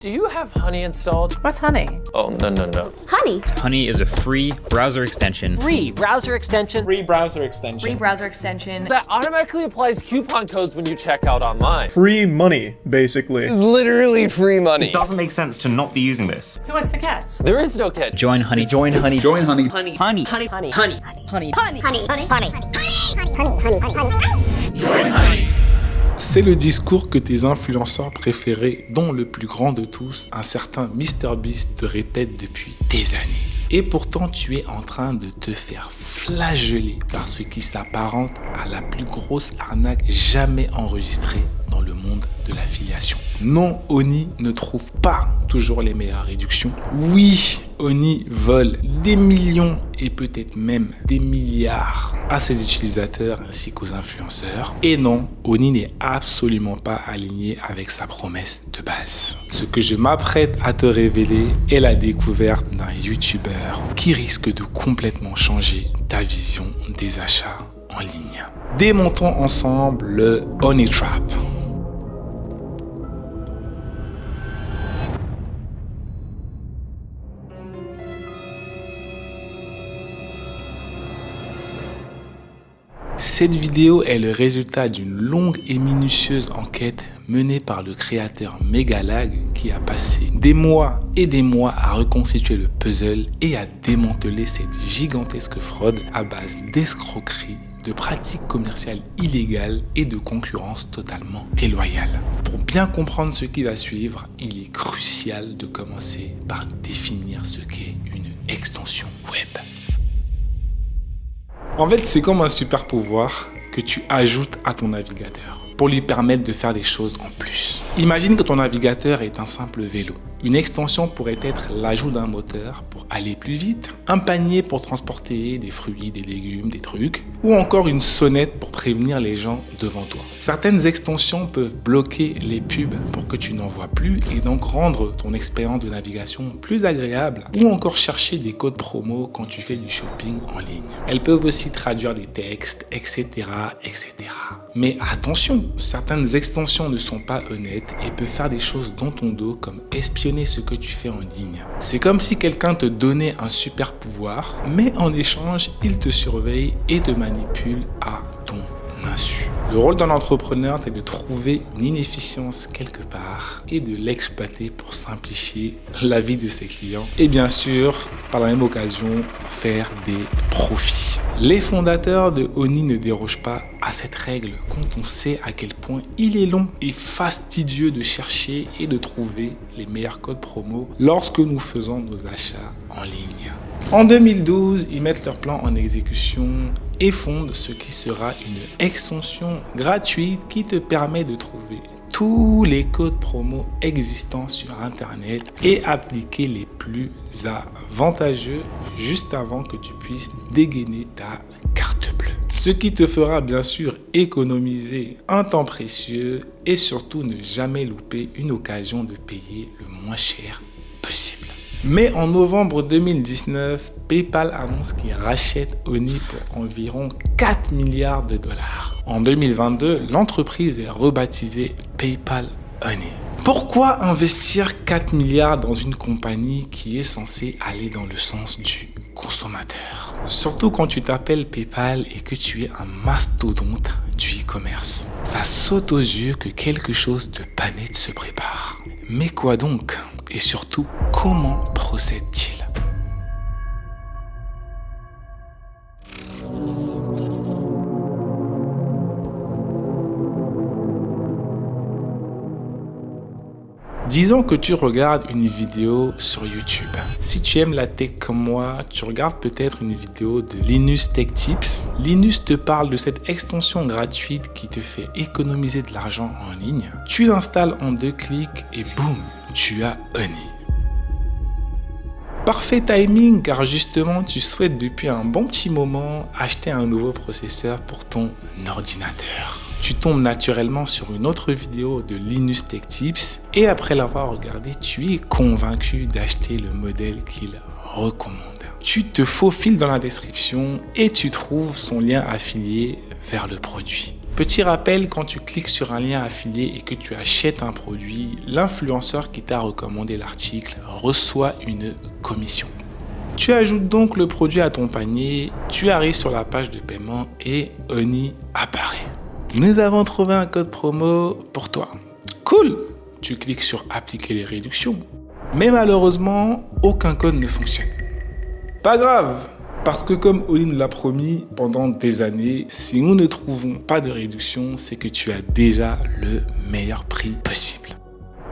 Do you have Honey installed? What's Honey? Oh, no. Honey. Honey is a free browser extension. Free browser extension. Free browser extension. Free browser extension. That automatically applies coupon codes when you check out online. Free money, basically. It's literally free money. It doesn't make sense to not be using this. So what's the catch? There is no catch. Join Honey. Join Honey. Join Honey. Honey. Honey. Honey. Honey. Honey. Honey. Honey. Honey. Honey. Join Honey. C'est le discours que tes influenceurs préférés, dont le plus grand de tous, un certain MrBeast, te répète depuis des années. Et pourtant, tu es en train de te faire flageller par ce qui s'apparente à la plus grosse arnaque jamais enregistrée dans le monde de l'affiliation. Non, Oni ne trouve pas toujours les meilleures réductions. Oui, Oni vole des millions et peut-être même des milliards à ses utilisateurs ainsi qu'aux influenceurs. Et non, Oni n'est absolument pas aligné avec sa promesse de base. Ce que je m'apprête à te révéler est la découverte d'un YouTuber qui risque de complètement changer ta vision des achats en ligne. Démontons ensemble le Honey Trap. Cette vidéo est le résultat d'une longue et minutieuse enquête menée par le créateur Megalag qui a passé des mois et des mois à reconstituer le puzzle et à démanteler cette gigantesque fraude à base d'escroqueries, de pratiques commerciales illégales et de concurrence totalement déloyale. Pour bien comprendre ce qui va suivre, il est crucial de commencer par définir ce qu'est une extension web. En fait, c'est comme un super pouvoir que tu ajoutes à ton navigateur pour lui permettre de faire des choses en plus. Imagine que ton navigateur est un simple vélo. Une extension pourrait être l'ajout d'un moteur pour aller plus vite, un panier pour transporter des fruits, des légumes, des trucs, ou encore une sonnette pour prévenir les gens devant toi. Certaines extensions peuvent bloquer les pubs pour que tu n'en vois plus et donc rendre ton expérience de navigation plus agréable, ou encore chercher des codes promo quand tu fais du shopping en ligne. Elles peuvent aussi traduire des textes, etc., etc. Mais attention, certaines extensions ne sont pas honnêtes et peuvent faire des choses dans ton dos comme espionner ce que tu fais en ligne. C'est comme si quelqu'un te donnait un super pouvoir, mais en échange, il te surveille et te manipule à ton insu. Le rôle d'un entrepreneur, c'est de trouver une inefficience quelque part et de l'exploiter pour simplifier la vie de ses clients et bien sûr, par la même occasion, faire des profits. Les fondateurs de Honey ne dérogent pas à cette règle quand on sait à quel point il est long et fastidieux de chercher et de trouver les meilleurs codes promo lorsque nous faisons nos achats en ligne. En 2012, ils mettent leur plan en exécution et fondent ce qui sera une extension gratuite qui te permet de trouver tous les codes promo existants sur Internet et appliquer les plus avantageux juste avant que tu puisses dégainer ta carte bleue. Ce qui te fera bien sûr économiser un temps précieux et surtout ne jamais louper une occasion de payer le moins cher possible. Mais en novembre 2019, PayPal annonce qu'il rachète Honey pour environ 4 milliards de dollars. En 2022, l'entreprise est rebaptisée PayPal Honey. Pourquoi investir 4 milliards dans une compagnie qui est censée aller dans le sens du consommateur? Surtout quand tu t'appelles PayPal et que tu es un mastodonte du e-commerce. Ça saute aux yeux que quelque chose de pas net se prépare. Mais quoi donc? Et surtout, comment procède-t-il? Disons que tu regardes une vidéo sur YouTube. Si tu aimes la tech comme moi, tu regardes peut-être une vidéo de Linus Tech Tips. Linus te parle de cette extension gratuite qui te fait économiser de l'argent en ligne. Tu l'installes en 2 clics et boum, tu as Honey. Parfait timing car justement tu souhaites depuis un bon petit moment acheter un nouveau processeur pour ton ordinateur. Tu tombes naturellement sur une autre vidéo de Linus Tech Tips et après l'avoir regardé, tu es convaincu d'acheter le modèle qu'il recommande. Tu te faufiles dans la description et tu trouves son lien affilié vers le produit. Petit rappel, quand tu cliques sur un lien affilié et que tu achètes un produit, l'influenceur qui t'a recommandé l'article reçoit une commission. Tu ajoutes donc le produit à ton panier, tu arrives sur la page de paiement et Oni apparaît. Nous avons trouvé un code promo pour toi. Cool! Tu cliques sur appliquer les réductions. Mais malheureusement, aucun code ne fonctionne. Pas grave! Parce que comme Oni nous l'a promis pendant des années, si nous ne trouvons pas de réduction, c'est que tu as déjà le meilleur prix possible.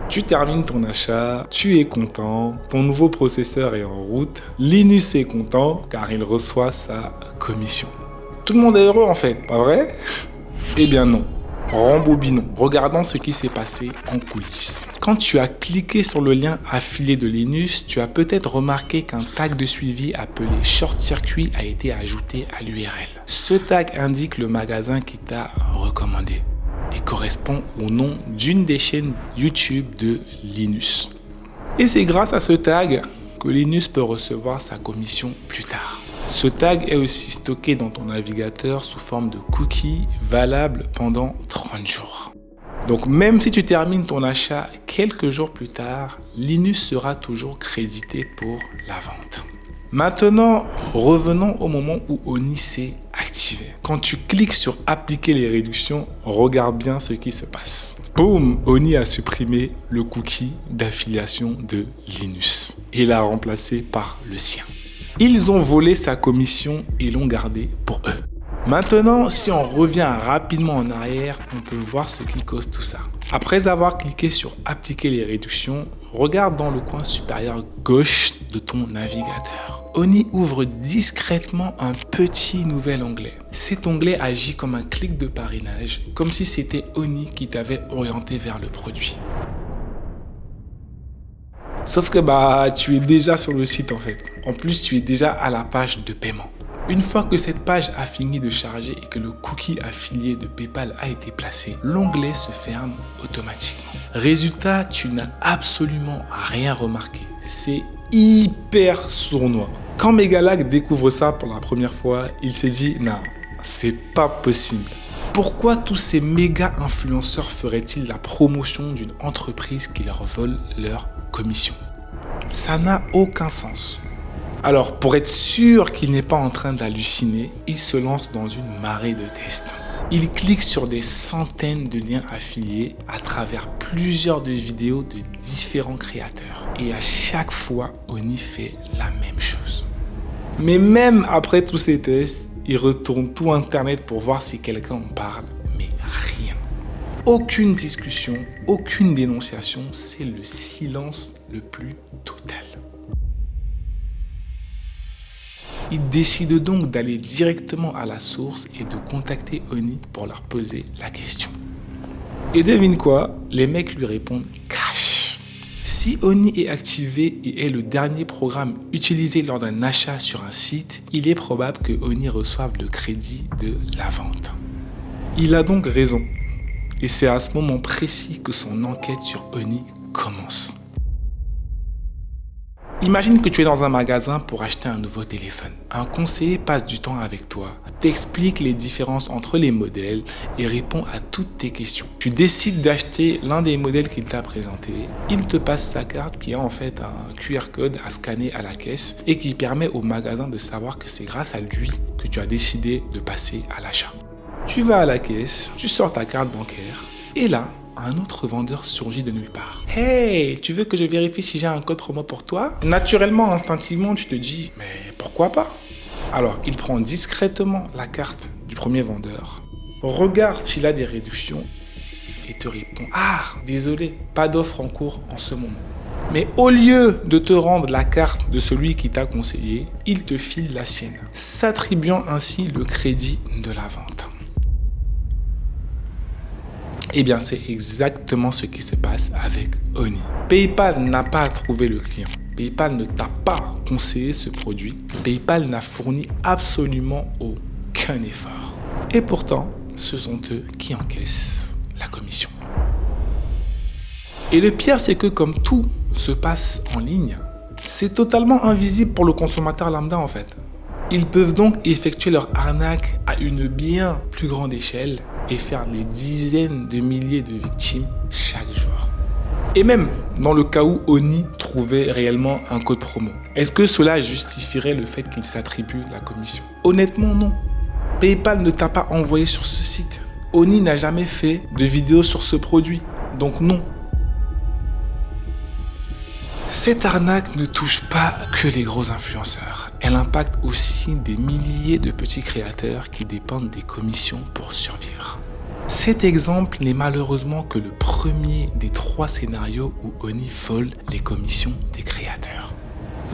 Tu termines ton achat, tu es content, ton nouveau processeur est en route, Linus est content car il reçoit sa commission. Tout le monde est heureux en fait, pas vrai? Eh bien non. Rembobinons. Regardons ce qui s'est passé en coulisses. Quand tu as cliqué sur le lien affilié de Linus, tu as peut-être remarqué qu'un tag de suivi appelé Short Circuit a été ajouté à l'URL. Ce tag indique le magasin qui t'a recommandé et correspond au nom d'une des chaînes YouTube de Linus. Et c'est grâce à ce tag que Linus peut recevoir sa commission plus tard. Ce tag est aussi stocké dans ton navigateur sous forme de cookie valable pendant 30 jours. Donc même si tu termines ton achat quelques jours plus tard, Linus sera toujours crédité pour la vente. Maintenant, revenons au moment où Oni s'est activé. Quand tu cliques sur appliquer les réductions, regarde bien ce qui se passe. Boum, Oni a supprimé le cookie d'affiliation de Linus et l'a remplacé par le sien. Ils ont volé sa commission et l'ont gardé pour eux. Maintenant, si on revient rapidement en arrière, on peut voir ce qui cause tout ça. Après avoir cliqué sur appliquer les réductions, regarde dans le coin supérieur gauche de ton navigateur. Oni ouvre discrètement un petit nouvel onglet. Cet onglet agit comme un clic de parrainage, comme si c'était Oni qui t'avait orienté vers le produit. Sauf que tu es déjà sur le site en fait. En plus, tu es déjà à la page de paiement. Une fois que cette page a fini de charger et que le cookie affilié de PayPal a été placé, l'onglet se ferme automatiquement. Résultat, tu n'as absolument rien remarqué. C'est hyper sournois. Quand Megalag découvre ça pour la première fois, il s'est dit « Non, c'est pas possible ». Pourquoi tous ces méga influenceurs feraient-ils la promotion d'une entreprise qui leur vole leur commission? Ça n'a aucun sens. Alors, pour être sûr qu'il n'est pas en train d'halluciner, il se lance dans une marée de tests. Il clique sur des centaines de liens affiliés à travers plusieurs de vidéos de différents créateurs. Et à chaque fois, Oni fait la même chose. Mais même après tous ces tests, il retourne tout Internet pour voir si quelqu'un en parle, mais rien. Aucune discussion, aucune dénonciation, c'est le silence le plus total. Il décide donc d'aller directement à la source et de contacter Oni pour leur poser la question. Et devine quoi? Les mecs lui répondent cash. Si Oni est activé et est le dernier programme utilisé lors d'un achat sur un site, il est probable que Oni reçoive le crédit de la vente. Il a donc raison. Et c'est à ce moment précis que son enquête sur Oni commence. Imagine que tu es dans un magasin pour acheter un nouveau téléphone. Un conseiller passe du temps avec toi, t'explique les différences entre les modèles et répond à toutes tes questions. Tu décides d'acheter l'un des modèles qu'il t'a présenté. Il te passe sa carte qui a en fait un QR code à scanner à la caisse et qui permet au magasin de savoir que c'est grâce à lui que tu as décidé de passer à l'achat. Tu vas à la caisse, tu sors ta carte bancaire et là, un autre vendeur surgit de nulle part. « Hey, tu veux que je vérifie si j'ai un code promo pour toi ?» Naturellement, instinctivement, tu te dis « Mais pourquoi pas ?» Alors, il prend discrètement la carte du premier vendeur, regarde s'il a des réductions et te répond « Ah, désolé, pas d'offre en cours en ce moment. » Mais au lieu de te rendre la carte de celui qui t'a conseillé, il te file la sienne, s'attribuant ainsi le crédit de la vente. Eh bien, c'est exactement ce qui se passe avec Oni. PayPal n'a pas trouvé le client. PayPal ne t'a pas conseillé ce produit. PayPal n'a fourni absolument aucun effort. Et pourtant, ce sont eux qui encaissent la commission. Et le pire, c'est que comme tout se passe en ligne, c'est totalement invisible pour le consommateur lambda en fait. Ils peuvent donc effectuer leur arnaque à une bien plus grande échelle et faire des dizaines de milliers de victimes chaque jour. Et même dans le cas où Oni trouvait réellement un code promo, est-ce que cela justifierait le fait qu'il s'attribue la commission? Honnêtement, non. PayPal ne t'a pas envoyé sur ce site. Oni n'a jamais fait de vidéo sur ce produit, donc non. Cette arnaque ne touche pas que les gros influenceurs. Elle impacte aussi des milliers de petits créateurs qui dépendent des commissions pour survivre. Cet exemple n'est malheureusement que le premier des 3 scénarios où Oni vole les commissions des créateurs.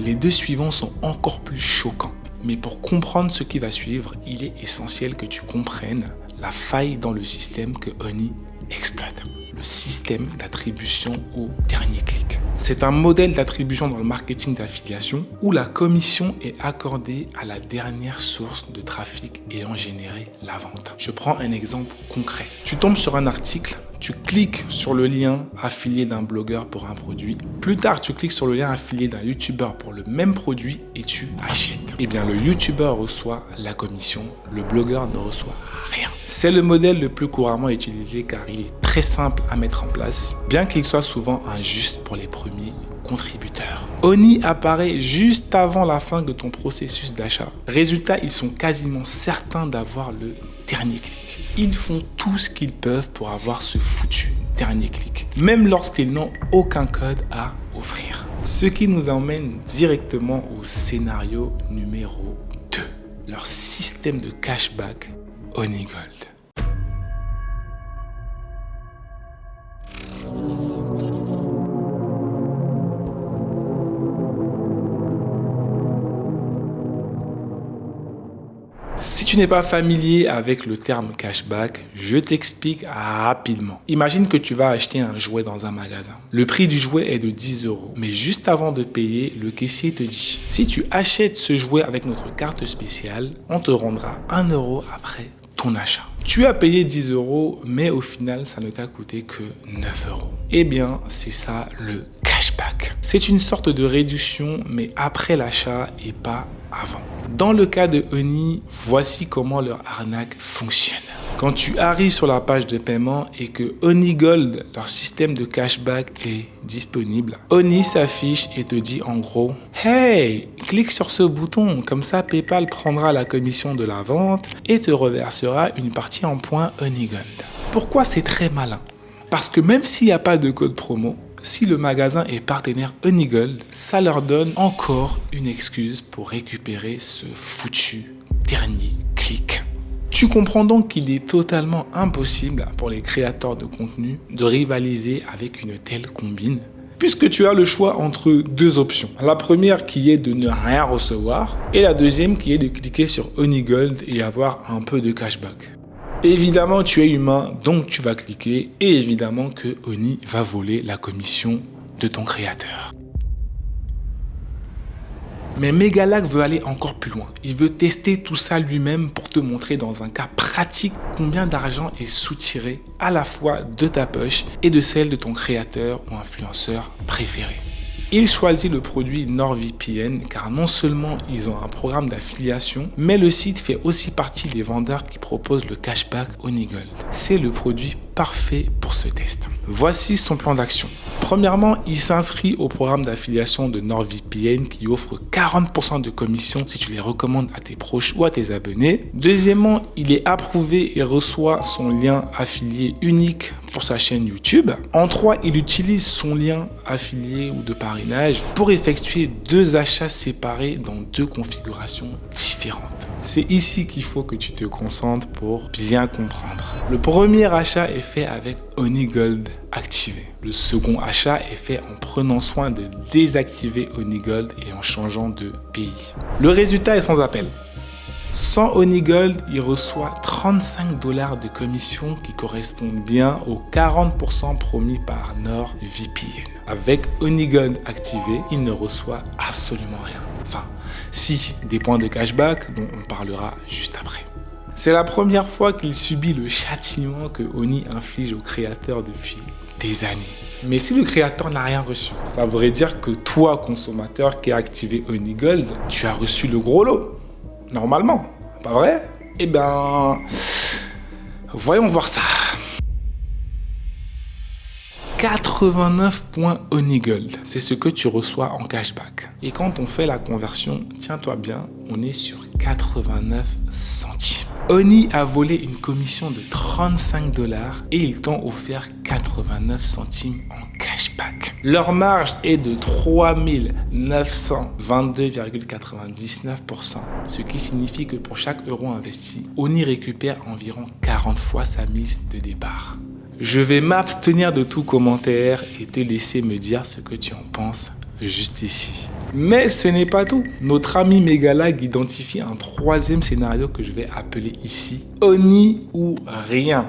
Les 2 suivants sont encore plus choquants. Mais pour comprendre ce qui va suivre, il est essentiel que tu comprennes la faille dans le système que Oni exploite. Le système d'attribution au dernier clic. C'est un modèle d'attribution dans le marketing d'affiliation où la commission est accordée à la dernière source de trafic ayant généré la vente. Je prends un exemple concret. Tu tombes sur un article, tu cliques sur le lien affilié d'un blogueur pour un produit. Plus tard, tu cliques sur le lien affilié d'un youtubeur pour le même produit et tu achètes. Eh bien, le youtubeur reçoit la commission, le blogueur ne reçoit rien. C'est le modèle le plus couramment utilisé car il est très simple à mettre en place, bien qu'il soit souvent injuste pour les premiers contributeurs. Oni apparaît juste avant la fin de ton processus d'achat. Résultat, ils sont quasiment certains d'avoir le dernier clic. Ils font tout ce qu'ils peuvent pour avoir ce foutu dernier clic, même lorsqu'ils n'ont aucun code à offrir. Ce qui nous emmène directement au scénario numéro 2, leur système de cashback Onigold. Si tu n'es pas familier avec le terme cashback, je t'explique rapidement. Imagine que tu vas acheter un jouet dans un magasin. Le prix du jouet est de 10 €. Mais juste avant de payer, le caissier te dit « Si tu achètes ce jouet avec notre carte spéciale, on te rendra 1 € après ton achat. » Tu as payé 10 €, mais au final, ça ne t'a coûté que 9 €. Eh bien, c'est ça le cashback. C'est une sorte de réduction, mais après l'achat et pas avant. Dans le cas de Oni, voici comment leur arnaque fonctionne. Quand tu arrives sur la page de paiement et que Onigold, leur système de cashback, est disponible, Oni s'affiche et te dit en gros « Hey, clique sur ce bouton, comme ça PayPal prendra la commission de la vente et te reversera une partie en points Onigold. » Pourquoi c'est très malin? Parce que même s'il n'y a pas de code promo, si le magasin est partenaire Onigold, ça leur donne encore une excuse pour récupérer ce foutu dernier clic. Tu comprends donc qu'il est totalement impossible pour les créateurs de contenu de rivaliser avec une telle combine, puisque tu as le choix entre 2 options. La première qui est de ne rien recevoir et la deuxième qui est de cliquer sur Onigold et avoir un peu de cashback. Évidemment, tu es humain, donc tu vas cliquer et évidemment que Oni va voler la commission de ton créateur. Mais Megalac veut aller encore plus loin. Il veut tester tout ça lui-même pour te montrer dans un cas pratique combien d'argent est soutiré à la fois de ta poche et de celle de ton créateur ou influenceur préféré. Il choisit le produit NordVPN car non seulement ils ont un programme d'affiliation, mais le site fait aussi partie des vendeurs qui proposent le cashback Onigold. C'est le produit parfait pour ce test. Voici son plan d'action. Premièrement, il s'inscrit au programme d'affiliation de NordVPN qui offre 40% de commission si tu les recommandes à tes proches ou à tes abonnés. Deuxièmement, il est approuvé et reçoit son lien affilié unique pour sa chaîne YouTube. En 3, il utilise son lien affilié ou de parrainage pour effectuer 2 achats séparés dans 2 configurations différentes. C'est ici qu'il faut que tu te concentres pour bien comprendre. Le premier achat est fait avec Onigold activé. Le second achat est fait en prenant soin de désactiver Onigold et en changeant de pays. Le résultat est sans appel. Sans Onigold, il reçoit 35 $ de commission qui correspondent bien aux 40% promis par NordVPN. Avec Onigold activé, il ne reçoit absolument rien. Enfin, si, des points de cashback dont on parlera juste après. C'est la première fois qu'il subit le châtiment que Oni inflige aux créateurs depuis des années. Mais si le créateur n'a rien reçu, ça voudrait dire que toi, consommateur qui a activé Onigold, tu as reçu le gros lot. Normalement, pas vrai? Eh ben, Voyons voir ça. 89 points Honey Gold, c'est ce que tu reçois en cashback. Et quand on fait la conversion, tiens-toi bien, on est sur 89 centimes. Honey a volé une commission de 35 $ et ils t'ont offert 89 centimes en cashback. Leur marge est de 3922,99%, ce qui signifie que pour chaque euro investi, Honey récupère environ 40 fois sa mise de départ. Je vais m'abstenir de tout commentaire et te laisser me dire ce que tu en penses juste ici. Mais ce n'est pas tout. Notre ami Megalag identifie un troisième scénario que je vais appeler ici Honey ou rien.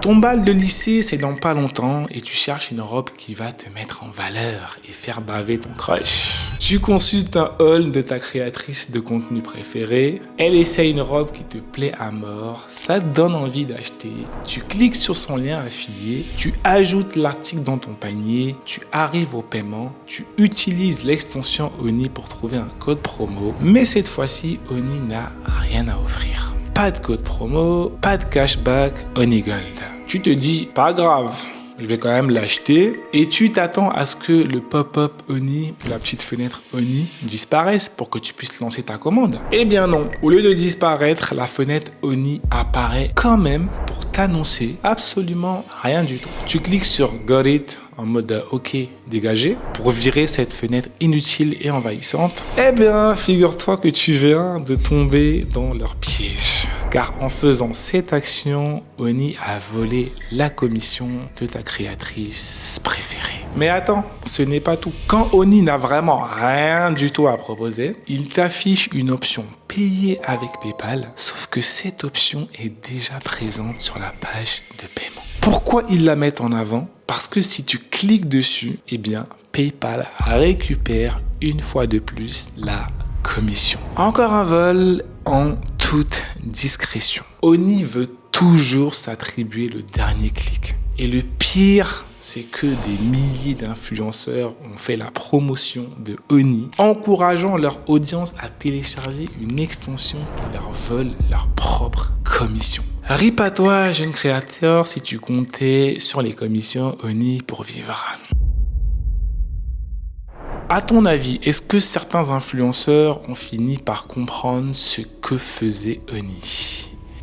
Ton bal de lycée, c'est dans pas longtemps et tu cherches une robe qui va te mettre en valeur et faire baver ton crush. Tu consultes un haul de ta créatrice de contenu préférée. Elle essaie une robe qui te plaît à mort. Ça te donne envie d'acheter. Tu cliques sur son lien affilié. Tu ajoutes l'article dans ton panier. Tu arrives au paiement. Tu utilises l'extension Honey pour trouver un code promo. Mais cette fois-ci, Honey n'a rien à offrir. Pas de code promo, pas de cashback, Honey Gold. Tu te dis, pas grave, je vais quand même l'acheter. Et tu t'attends à ce que le pop-up Honey, la petite fenêtre Honey, disparaisse pour que tu puisses lancer ta commande. Eh bien non, au lieu de disparaître, la fenêtre Honey apparaît quand même pour t'annoncer absolument rien du tout. Tu cliques sur Got It en mode OK, dégagé, pour virer cette fenêtre inutile et envahissante. Eh bien, figure-toi que tu viens de tomber dans leur piège. Car en faisant cette action, Honey a volé la commission de ta créatrice préférée. Mais attends, ce n'est pas tout. Quand Honey n'a vraiment rien du tout à proposer, il t'affiche une option payer avec PayPal, sauf que cette option est déjà présente sur la page de paiement. Pourquoi ils la mettent en avant ? Parce que si tu cliques dessus, eh bien, PayPal récupère une fois de plus la commission. Encore un vol en toute discrétion. Honey veut toujours s'attribuer le dernier clic. Et le pire, c'est que des milliers d'influenceurs ont fait la promotion de Honey, encourageant leur audience à télécharger une extension qui leur vole leur propre commission. Rip à toi, jeune créateur, si tu comptais sur les commissions Honey pour vivre. À ton avis, est-ce que certains influenceurs ont fini par comprendre ce que faisait Honey ?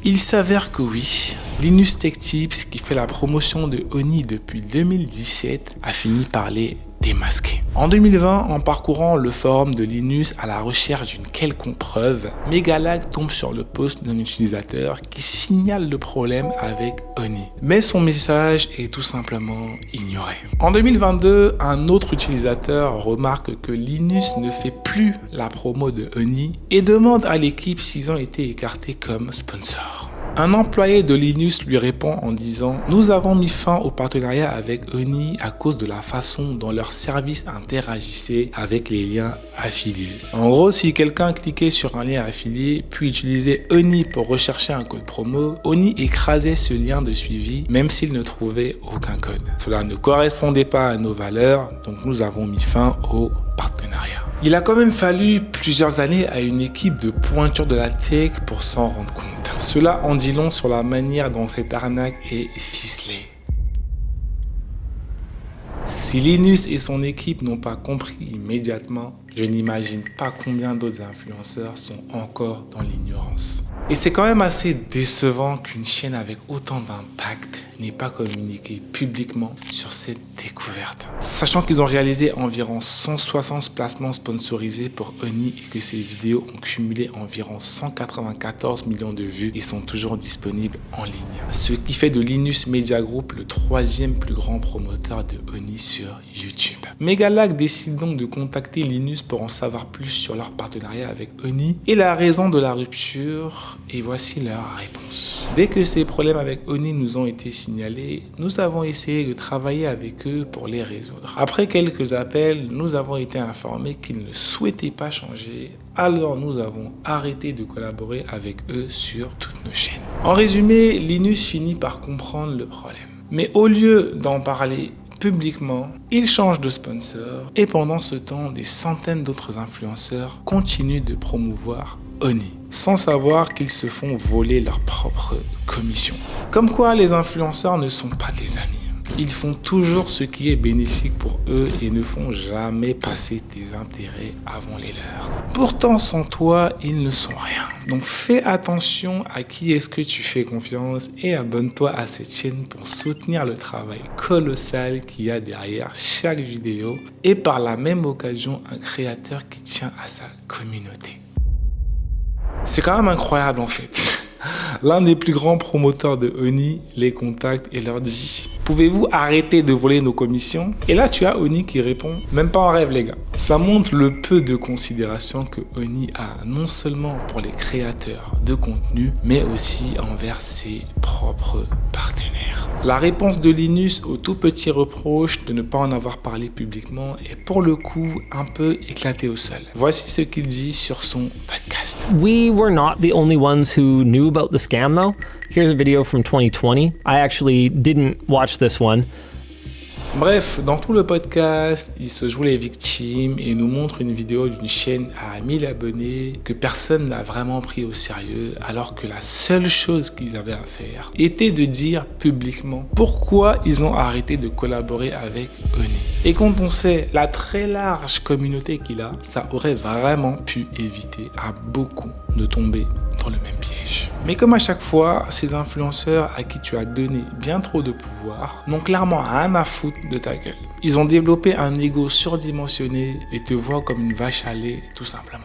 Il s'avère que oui, Linus Tech Tips, qui fait la promotion de Honey depuis 2017, a fini par les démasquer. En 2020, en parcourant le forum de Linus à la recherche d'une quelconque preuve, Megalag tombe sur le post d'un utilisateur qui signale le problème avec Honey. Mais son message est tout simplement ignoré. En 2022, un autre utilisateur remarque que Linus ne fait plus la promo de Honey et demande à l'équipe s'ils ont été écartés comme sponsors. Un employé de Linus lui répond en disant « Nous avons mis fin au partenariat avec Honey à cause de la façon dont leur service interagissait avec les liens affiliés. » En gros, si quelqu'un cliquait sur un lien affilié puis utilisait Honey pour rechercher un code promo, Honey écrasait ce lien de suivi même s'il ne trouvait aucun code. Cela ne correspondait pas à nos valeurs, donc nous avons mis fin au partenariat. Il a quand même fallu plusieurs années à une équipe de pointures de la tech pour s'en rendre compte. Cela en dit long sur la manière dont cette arnaque est ficelée. Si Linus et son équipe n'ont pas compris immédiatement, je n'imagine pas combien d'autres influenceurs sont encore dans l'ignorance. Et c'est quand même assez décevant qu'une chaîne avec autant d'impact n'ait pas communiqué publiquement sur cette découverte. Sachant qu'ils ont réalisé environ 160 placements sponsorisés pour Honey et que ces vidéos ont cumulé environ 194 millions de vues et sont toujours disponibles en ligne. Ce qui fait de Linus Media Group le troisième plus grand promoteur de Honey sur YouTube. Megalag décide donc de contacter Linus pour en savoir plus sur leur partenariat avec Honey et la raison de la rupture, et voici leur réponse. Dès que ces problèmes avec Honey nous ont été signalés, nous avons essayé de travailler avec eux pour les résoudre. Après quelques appels, nous avons été informés qu'ils ne souhaitaient pas changer, alors nous avons arrêté de collaborer avec eux sur toutes nos chaînes. En résumé, Linus finit par comprendre le problème. Mais au lieu d'en parler publiquement, il change de sponsor et pendant ce temps, des centaines d'autres influenceurs continuent de promouvoir Honey, sans savoir qu'ils se font voler leur propre commission. Comme quoi les influenceurs ne sont pas tes amis. Ils font toujours ce qui est bénéfique pour eux et ne font jamais passer tes intérêts avant les leurs. Pourtant, sans toi, ils ne sont rien. Donc fais attention à qui est-ce que tu fais confiance et abonne-toi à cette chaîne pour soutenir le travail colossal qu'il y a derrière chaque vidéo et par la même occasion un créateur qui tient à sa communauté. C'est quand même incroyable en fait. L'un des plus grands promoteurs de Honey les contacte et leur dit « Pouvez-vous arrêter de voler nos commissions ?» Et là, tu as Honey qui répond « Même pas en rêve, les gars. » Ça montre le peu de considération que Honey a non seulement pour les créateurs de contenu, mais aussi envers ses propres partenaires. La réponse de Linus au tout petit reproche de ne pas en avoir parlé publiquement est pour le coup un peu éclatée au sol. Voici ce qu'il dit sur son podcast. We were not the only ones who knew about the scam though. Here's a video from 2020. I actually didn't watch this one. Bref, dans tout le podcast, il se joue les victimes et nous montre une vidéo d'une chaîne à 1000 abonnés que personne n'a vraiment pris au sérieux alors que la seule chose qu'ils avaient à faire était de dire publiquement pourquoi ils ont arrêté de collaborer avec Honey. Et quand on sait la très large communauté qu'il a, ça aurait vraiment pu éviter à beaucoup de tomber dans le même piège. Mais comme à chaque fois, ces influenceurs à qui tu as donné bien trop de pouvoir n'ont clairement rien à foutre de ta gueule. Ils ont développé un ego surdimensionné et te voient comme une vache à lait tout simplement.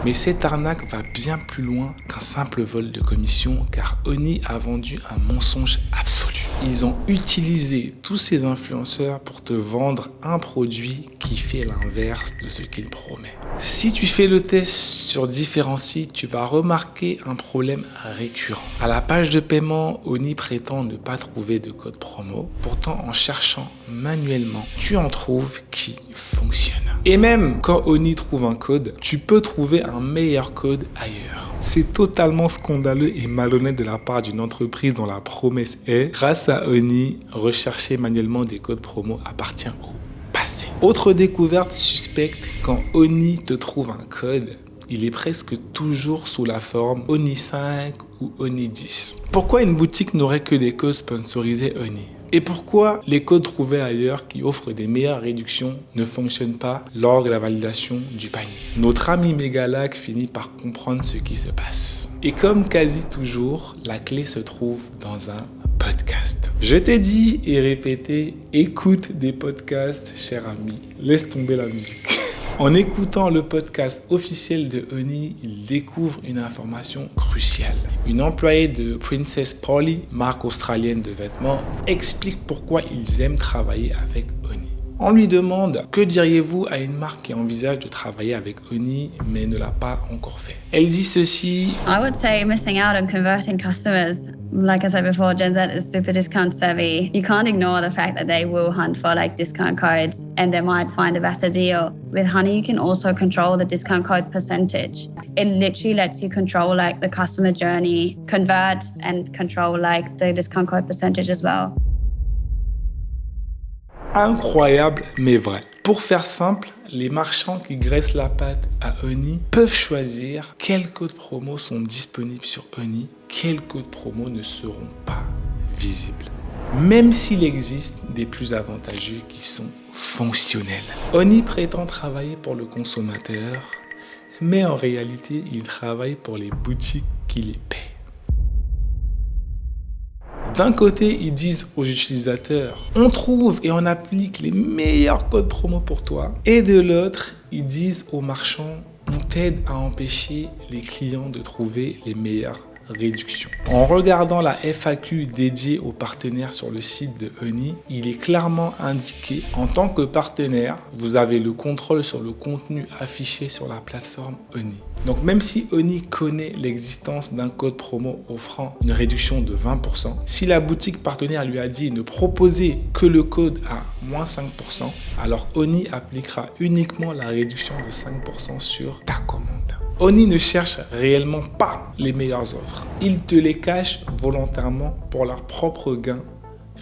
Mais cette arnaque va bien plus loin qu'un simple vol de commission car Honey a vendu un mensonge absolu. Ils ont utilisé tous ces influenceurs pour te vendre un produit qui fait l'inverse de ce qu'il promet. Si tu fais le test sur différents sites, tu vas remarquer un problème récurrent. À la page de paiement, Honey prétend ne pas trouver de code promo. Pourtant, en cherchant manuellement, tu en trouves qui fonctionnent. Et même quand Honey trouve un code, tu peux trouver un meilleur code ailleurs. C'est totalement scandaleux et malhonnête de la part d'une entreprise dont la promesse est, grâce à Honey, rechercher manuellement des codes promo appartient au passé. Autre découverte suspecte, quand Honey te trouve un code, il est presque toujours sous la forme Honey 5 ou Honey 10. Pourquoi une boutique n'aurait que des codes sponsorisés Honey ? Et pourquoi les codes trouvés ailleurs qui offrent des meilleures réductions ne fonctionnent pas lors de la validation du panier? Notre ami Megalac finit par comprendre ce qui se passe. Et comme quasi toujours, la clé se trouve dans un podcast. Je t'ai dit et répété, écoute des podcasts, cher ami. Laisse tomber la musique. En écoutant le podcast officiel de Honey, il découvre une information cruciale. Une employée de Princess Polly, marque australienne de vêtements, explique pourquoi ils aiment travailler avec Honey. On lui demande « Que diriez-vous à une marque qui envisage de travailler avec Honey mais ne l'a pas encore fait ?» Elle dit ceci. I would say missing out on converting customers. Like I said before, Gen Z is super discount savvy. You can't ignore the fact that they will hunt for like discount codes and they might find a better deal. With Honey, you can also control the discount code percentage. It literally lets you control like the customer journey, convert and control like the discount code percentage as well. Incroyable mais vrai. Pour faire simple, les marchands qui graissent la pâte à Honey peuvent choisir quels codes promo sont disponibles sur Honey, quels codes promo ne seront pas visibles. Même s'il existe des plus avantageux qui sont fonctionnels. Honey prétend travailler pour le consommateur, mais en réalité, il travaille pour les boutiques qui les paient. D'un côté, ils disent aux utilisateurs « On trouve et on applique les meilleurs codes promo pour toi ». Et de l'autre, ils disent aux marchands « On t'aide à empêcher les clients de trouver les meilleures réduction. En regardant la FAQ dédiée aux partenaires sur le site de Honey, il est clairement indiqué en tant que partenaire, vous avez le contrôle sur le contenu affiché sur la plateforme Honey. Donc même si Honey connaît l'existence d'un code promo offrant une réduction de 20%, si la boutique partenaire lui a dit ne proposer que le code à moins 5%, alors Honey appliquera uniquement la réduction de 5% sur ta commande. Honey ne cherche réellement pas les meilleures offres. Ils te les cachent volontairement pour leur propre gain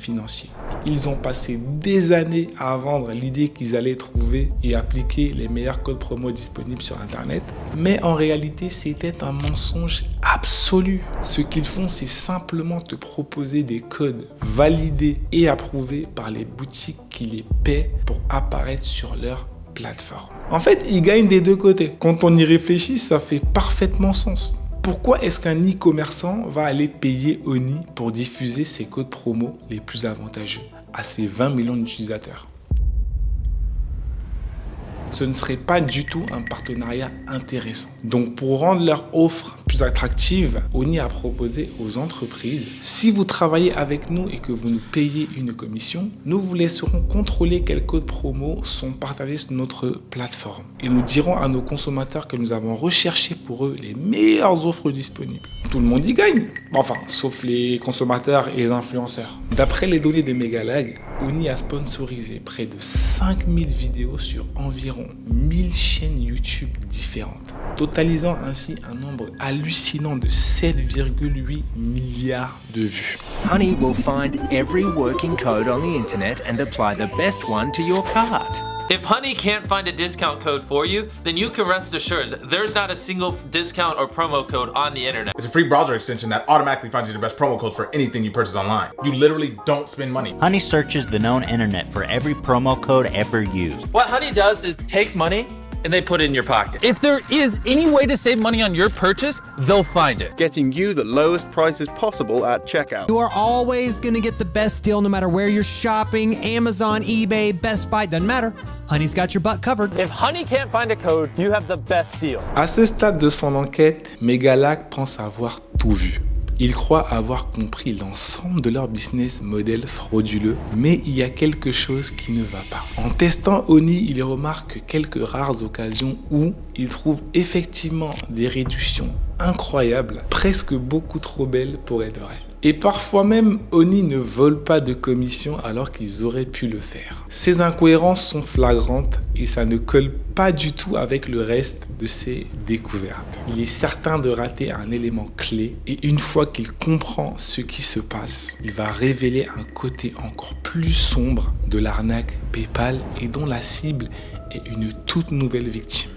financiers. Ils ont passé des années à vendre l'idée qu'ils allaient trouver et appliquer les meilleurs codes promo disponibles sur Internet. Mais en réalité, c'était un mensonge absolu. Ce qu'ils font, c'est simplement te proposer des codes validés et approuvés par les boutiques qui les paient pour apparaître sur leur plateforme. En fait, ils gagnent des deux côtés. Quand on y réfléchit, ça fait parfaitement sens. Pourquoi est-ce qu'un e-commerçant va aller payer Oni pour diffuser ses codes promo les plus avantageux à ses 20 millions d'utilisateurs? Ce ne serait pas du tout un partenariat intéressant. Donc pour rendre leur offre plus attractive, Oni a proposé aux entreprises, si vous travaillez avec nous et que vous nous payez une commission, nous vous laisserons contrôler quels codes promo sont partagés sur notre plateforme. Et nous dirons à nos consommateurs que nous avons recherché pour eux les meilleures offres disponibles. Tout le monde y gagne. Enfin, sauf les consommateurs et les influenceurs. D'après les données de Megalag, Oni a sponsorisé près de 5000 vidéos sur environ 1000 chaînes YouTube différentes, totalisant ainsi un nombre hallucinant de 7,8 milliards de vues. Honey will find every working code on the internet and apply the best one to your cart. If Honey can't find a discount code for you, then you can rest assured there's not a single discount or promo code on the internet. It's a free browser extension that automatically finds you the best promo codes for anything you purchase online. You literally don't spend money. Honey searches the known internet for every promo code ever used. What Honey does is take money and they put it in your pocket. If there is any way to save money on your purchase, they'll find it. Getting you the lowest prices possible at checkout. You are always going to get the best deal no matter where you're shopping. Amazon, eBay, Best Buy, doesn't matter. Honey's got your butt covered. If Honey can't find a code, you have the best deal. À ce stade de son enquête, Megalag pense avoir tout vu. Ils croient avoir compris l'ensemble de leur business model frauduleux, mais il y a quelque chose qui ne va pas. En testant Oni, ils remarquent quelques rares occasions où ils trouvent effectivement des réductions incroyables, presque beaucoup trop belles pour être vraies. Et parfois même, Oni ne vole pas de commission alors qu'ils auraient pu le faire. Ces incohérences sont flagrantes et ça ne colle pas du tout avec le reste de ses découvertes. Il est certain de rater un élément clé et une fois qu'il comprend ce qui se passe, il va révéler un côté encore plus sombre de l'arnaque PayPal et dont la cible est une toute nouvelle victime.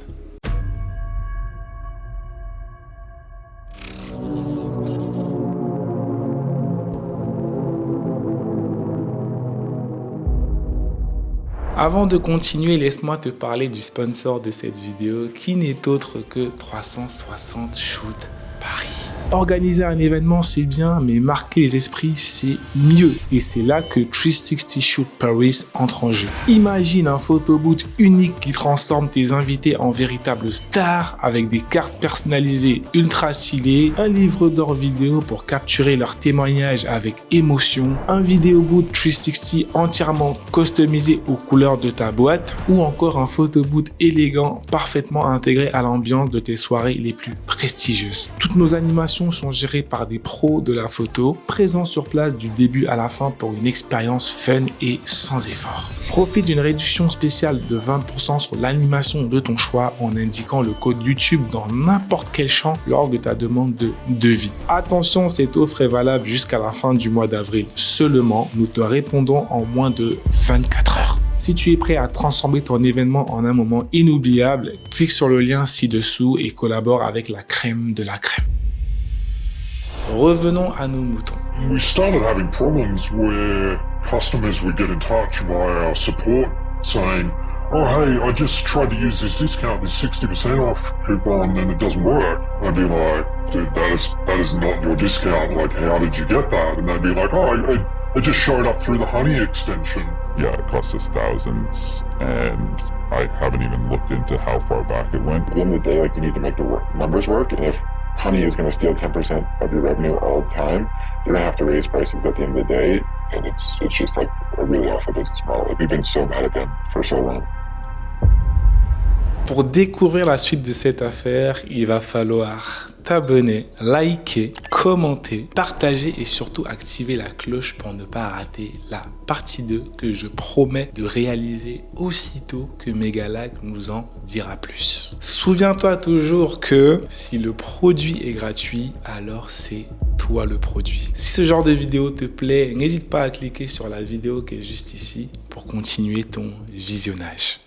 Avant de continuer, laisse-moi te parler du sponsor de cette vidéo qui n'est autre que 360 Shoot Paris. Organiser un événement, c'est bien, mais marquer les esprits, c'est mieux. Et c'est là que 360 Shoot Paris entre en jeu. Imagine un photobooth unique qui transforme tes invités en véritables stars avec des cartes personnalisées ultra stylées, un livre d'or vidéo pour capturer leurs témoignages avec émotion, un vidéobooth 360 entièrement customisé aux couleurs de ta boîte ou encore un photobooth élégant parfaitement intégré à l'ambiance de tes soirées les plus prestigieuses. Toutes nos animations sont gérées par des pros de la photo, présents sur place du début à la fin pour une expérience fun et sans effort. Profite d'une réduction spéciale de 20% sur l'animation de ton choix en indiquant le code YouTube dans n'importe quel champ lors de ta demande de devis. Attention, cette offre est valable jusqu'à la fin du mois d'avril seulement. Nous te répondons en moins de 24 heures. Si tu es prêt à transformer ton événement en un moment inoubliable, clique sur le lien ci-dessous et collabore avec la crème de la crème. Revenons à nos moutons. We started having problems where customers would get in touch via our support saying, oh hey, I just tried to use this discount, this 60% off coupon and it doesn't work. I'd be like, dude, that is not your discount. Like, how did you get that? And they'd be like, oh, it just showed up through the Honey extension. Yeah, it cost us thousands and I haven't even looked into how far back it went. At the end of the day, like, you need to make the numbers work, and if Honey is going to steal 10% of your revenue all the time, you're going to have to raise prices at the end of the day, and it's just like a really awful business model. Like, we've been so bad at them for so long. Pour découvrir la suite de cette affaire, il va falloir t'abonner, liker, commenter, partager et surtout activer la cloche pour ne pas rater la partie 2 que je promets de réaliser aussitôt que Megalag nous en dira plus. Souviens-toi toujours que si le produit est gratuit, alors c'est toi le produit. Si ce genre de vidéo te plaît, n'hésite pas à cliquer sur la vidéo qui est juste ici pour continuer ton visionnage.